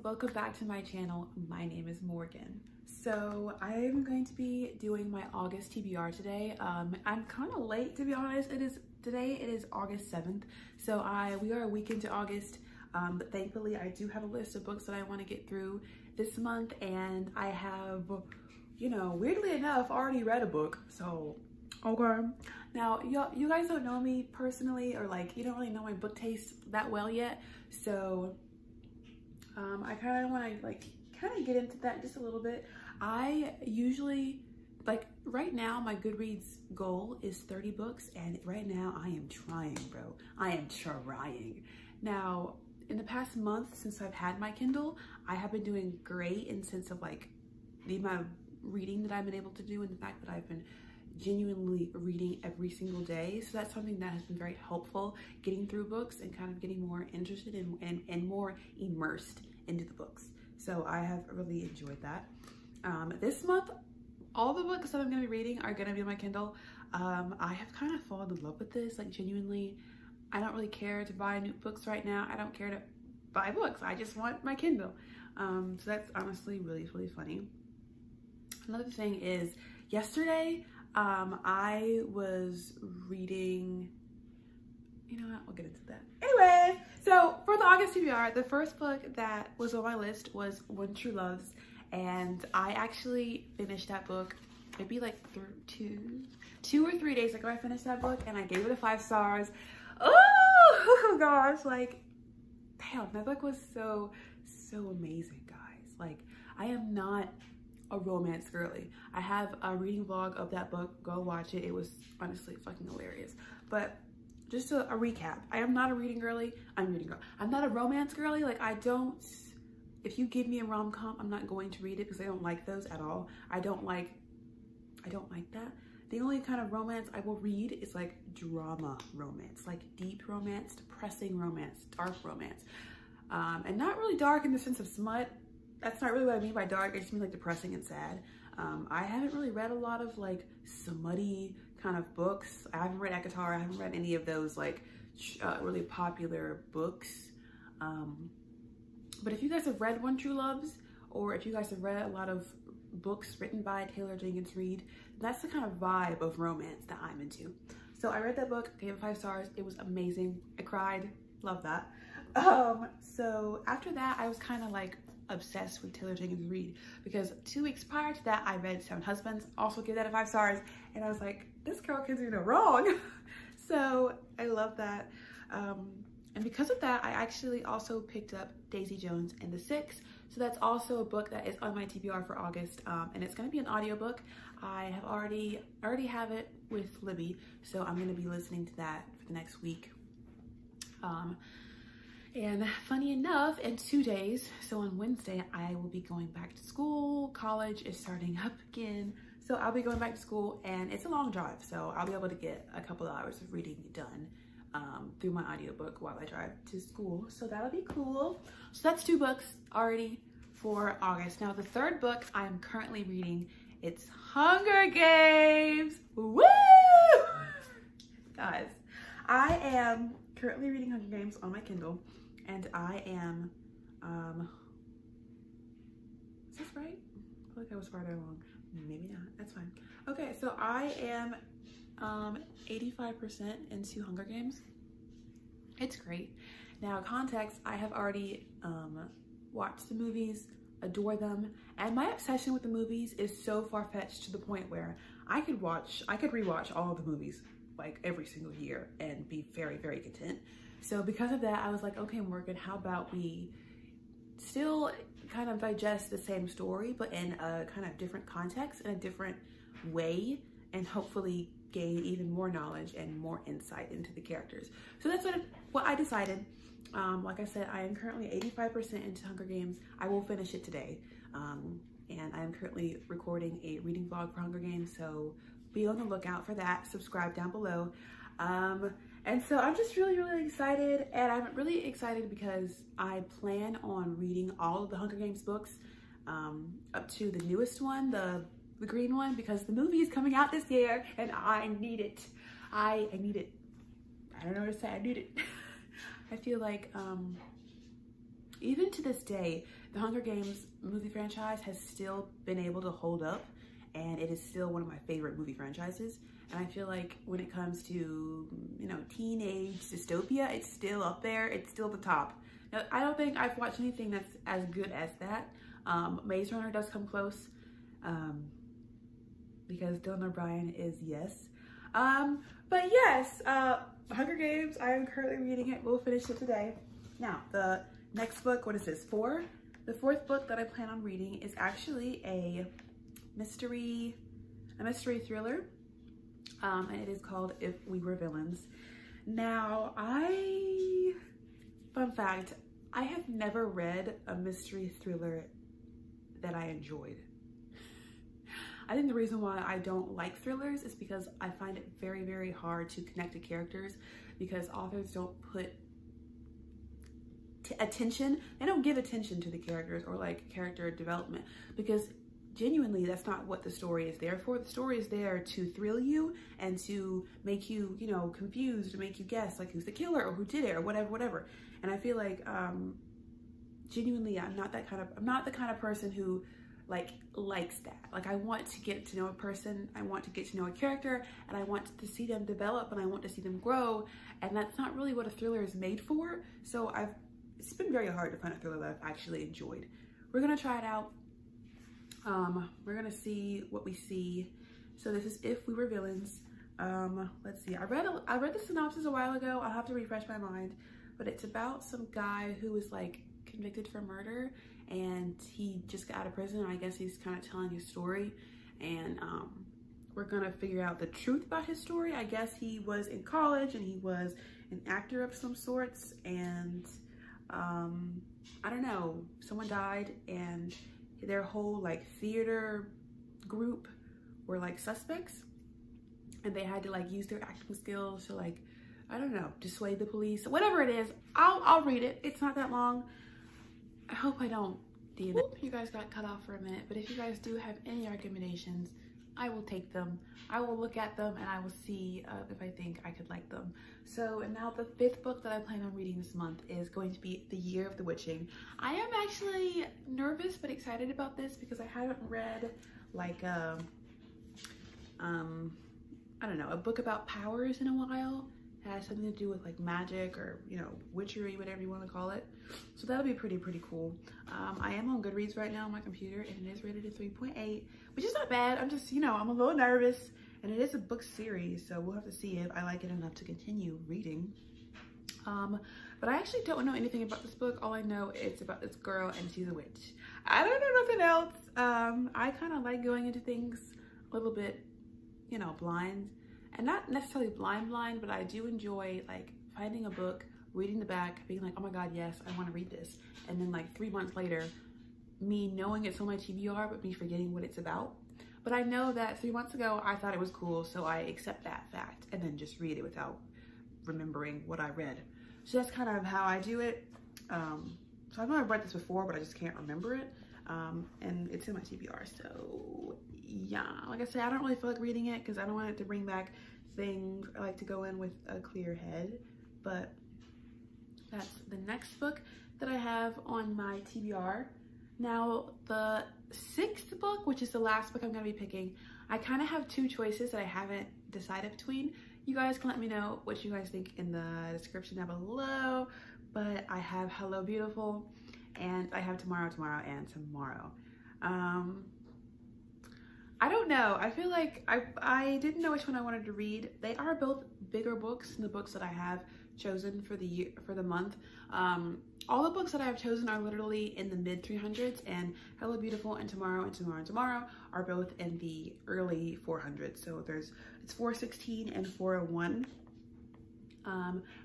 welcome back to my channel. My name is Morgan. So I'm going to be doing my August TBR today. I'm kind of late, to be honest. Today it is August 7th. So we are a week into August, but thankfully I do have a list of books that I want to get through this month, and I have, you know, weirdly enough, already read a book. So okay. Now, you guys don't know me personally, or like you don't really know my book taste that well yet. So I kind of want to get into that just a little bit. I usually, like right now, my Goodreads goal is 30 books, and right now I am trying, bro. I am trying. Now, in the past month since I've had my Kindle, I have been doing great in sense of like the amount of reading that I've been able to do, and the fact that I've been genuinely reading every single day. So that's something that has been very helpful, getting through books and kind of getting more interested in and more immersed into the books. So I have really enjoyed that. This month, all the books that I'm going to be reading are going to be on my Kindle. I have kind of fallen in love with this, like genuinely. I don't really care to buy new books right now. I don't care to buy books. I just want my Kindle. So that's honestly really, really funny. Another thing is, yesterday, I was reading, you know what, we'll get into that. Anyway, so for the August TBR, the first book that was on my list was One True Loves, and I actually finished that book maybe like two or 3 days ago. I finished that book and I gave it 5 stars. Oh gosh, like, damn, that book was so amazing, guys. Like, I am not a romance girly. I have a reading vlog of that book. Go watch it. It was honestly fucking hilarious. But just a recap, I am not a reading girly. I'm not a romance girly. Like, if you give me a rom-com, I'm not going to read it because I don't like those at all. I don't like that. The only kind of romance I will read is like drama romance, like deep romance, depressing romance, dark romance. And not really dark in the sense of smut. That's not really what I mean by dark. I just mean like depressing and sad. I haven't really read a lot of like smutty kind of books. I haven't read ACOTAR. I haven't read any of those like really popular books. But if you guys have read One True Loves, or if you guys have read a lot of books written by Taylor Jenkins Reid, that's the kind of vibe of romance that I'm into. So I read that book, gave it 5 stars. It was amazing. I cried. Love that. So after that, I was kind of like obsessed with Taylor Jenkins Reid, because 2 weeks prior to that I read 7 Husbands, also gave that 5 stars, and I was like, this girl can do no wrong. So I love that. And because of that, I actually also picked up Daisy Jones and the Six. So that's also a book that is on my TBR for August, and it's going to be an audiobook. I have already have it with Libby, so I'm going to be listening to that for the next week. And funny enough, in 2 days, so on Wednesday, I will be going back to school. College is starting up again. So I'll be going back to school, and it's a long drive. So I'll be able to get a couple of hours of reading done through my audiobook while I drive to school. So that'll be cool. So that's 2 books already for August. Now the third book I'm currently reading, it's Hunger Games. Woo! Guys, I am currently reading Hunger Games on my Kindle. And I am, is this right? I feel like I was farther along. Maybe not, that's fine. Okay, so I am 85% into Hunger Games. It's great. Now, context, I have already watched the movies, adore them, and my obsession with the movies is so far-fetched to the point where I could rewatch all of the movies like every single year and be very, very content. So because of that, I was like, okay, Morgan, how about we still kind of digest the same story, but in a kind of different context, in a different way, and hopefully gain even more knowledge and more insight into the characters. So that's what I decided. Like I said, I am currently 85% into Hunger Games. I will finish it today. And I am currently recording a reading vlog for Hunger Games, so be on the lookout for that. Subscribe down below. And so I'm just really, really excited, and I'm really excited because I plan on reading all of the Hunger Games books up to the newest one, the green one, because the movie is coming out this year, and I need it. I need it. I don't know what to say. I need it. I feel like even to this day, the Hunger Games movie franchise has still been able to hold up, and it is still one of my favorite movie franchises. And I feel like when it comes to, you know, teenage dystopia, it's still up there. It's still the top. Now, I don't think I've watched anything that's as good as that. Maze Runner does come close, because Dylan O'Brien is yes. But yes, Hunger Games, I am currently reading it. We'll finish it today. Now, the next book, what is this, 4? The 4th book that I plan on reading is actually a mystery thriller, and it is called If We Were Villains. Now, fun fact, I have never read a mystery thriller that I enjoyed. I think the reason why I don't like thrillers is because I find it very, very hard to connect to characters, because authors don't put attention, they don't give attention to the characters or like character development, because genuinely that's not what the story is there for. The story is there to thrill you and to make you, you know, confused, to make you guess like who's the killer or who did it or whatever. And I feel like genuinely I'm not the kind of person who likes that. Like, I want to get to know a person, I want to get to know a character, and I want to see them develop, and I want to see them grow, and that's not really what a thriller is made for. So it's been very hard to find a thriller that I've actually enjoyed. We're gonna try it out. We're gonna see what we see. So this is If We Were Villains. Let's see, I read the synopsis a while ago. I'll have to refresh my mind, but it's about some guy who was like convicted for murder, and he just got out of prison. I guess he's kind of telling his story, and we're gonna figure out the truth about his story. I guess he was in college and he was an actor of some sorts, and I don't know, someone died and their whole like theater group were like suspects, and they had to like use their acting skills to like, I don't know, dissuade the police, whatever it is. I'll read it. It's not that long. I hope I don't DNF. You guys got cut off for a minute, but if you guys do have any recommendations, I will take them. I will look at them and I will see if I think I could like them. So, and now the 5th book that I plan on reading this month is going to be The Year of the Witching. I am actually nervous but excited about this because I haven't read like I don't know, a book about powers in a while. It has something to do with like magic or, you know, witchery, whatever you want to call it. So that'll be pretty cool. I am on Goodreads right now on my computer, and it is rated at 3.8, which is not bad. I'm just, you know, I'm a little nervous, and it is a book series, so we'll have to see if I like it enough to continue reading. But I actually don't know anything about this book. All I know is about this girl and she's a witch. I don't know nothing else. I kind of like going into things a little bit, you know, blind. And not necessarily blind, but I do enjoy like finding a book, reading the back, being like, oh my God, yes, I want to read this. And then like 3 months later, me knowing it's on my TBR, but me forgetting what it's about. But I know that 3 months ago, I thought it was cool, so I accept that fact and then just read it without remembering what I read. So that's kind of how I do it. So I know I've read this before, but I just can't remember it. And it's in my TBR, so yeah. Like I said, I don't really feel like reading it because I don't want it to bring back things. I like to go in with a clear head, but that's the next book that I have on my TBR. Now, the 6th book, which is the last book I'm gonna be picking, I kind of have 2 choices that I haven't decided between. You guys can let me know what you guys think in the description down below, but I have Hello Beautiful, and I have Tomorrow, and Tomorrow. I don't know. I feel like I didn't know which one I wanted to read. They are both bigger books than the books that I have chosen for the year, for the month. All the books that I have chosen are literally in the mid 300s, and Hello Beautiful and Tomorrow are both in the early 400s. So it's 416 and 401.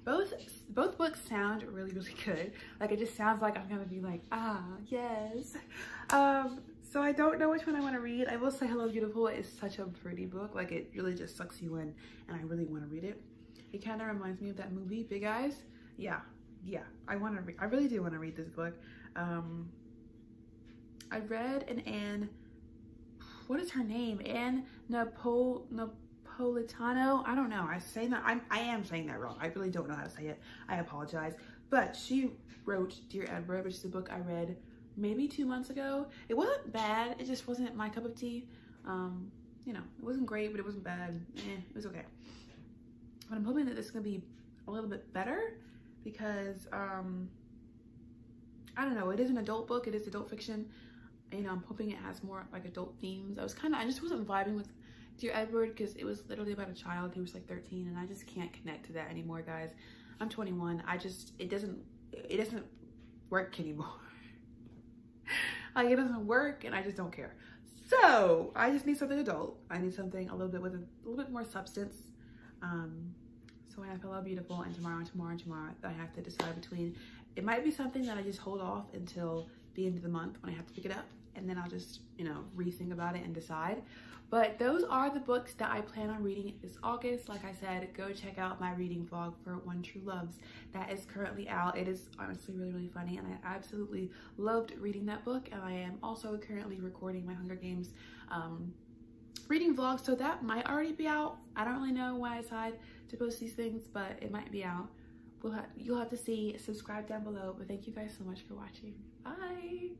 Both books sound really good. Like, it just sounds like I'm gonna be like, ah, yes. So I don't know which one I want to read. I will say Hello Beautiful is such a pretty book. Like, it really just sucks you in, and I really want to read it. It kind of reminds me of that movie, Big Eyes. Yeah. I really do want to read this book. I read an Anne, what is her name? Anne Napolitano. I don't know. I am saying that wrong. I really don't know how to say it. I apologize. But she wrote Dear Edward, which is a book I read maybe 2 months ago. It wasn't bad. It just wasn't my cup of tea. You know, it wasn't great, but it wasn't bad. It was okay. But I'm hoping that this is gonna be a little bit better because I don't know. It is an adult book. It is adult fiction. You know, I'm hoping it has more like adult themes. I just wasn't vibing with Dear Edward because it was literally about a child who was like 13, and I just can't connect to that anymore, guys. I'm 21. It doesn't work anymore. Like, it doesn't work, and I just don't care. So I just need something adult. I need something a little bit with a little bit more substance. So when I feel beautiful and tomorrow, I have to decide between. It might be something that I just hold off until the end of the month when I have to pick it up, and then I'll just, you know, rethink about it and decide. But those are the books that I plan on reading this August. Like I said, go check out my reading vlog for One True Loves. That is currently out. It is honestly really, really funny, and I absolutely loved reading that book. And I am also currently recording my Hunger Games reading vlog, so that might already be out. I don't really know when I decide to post these things, but it might be out. You'll have to see. Subscribe down below. But thank you guys so much for watching. Bye.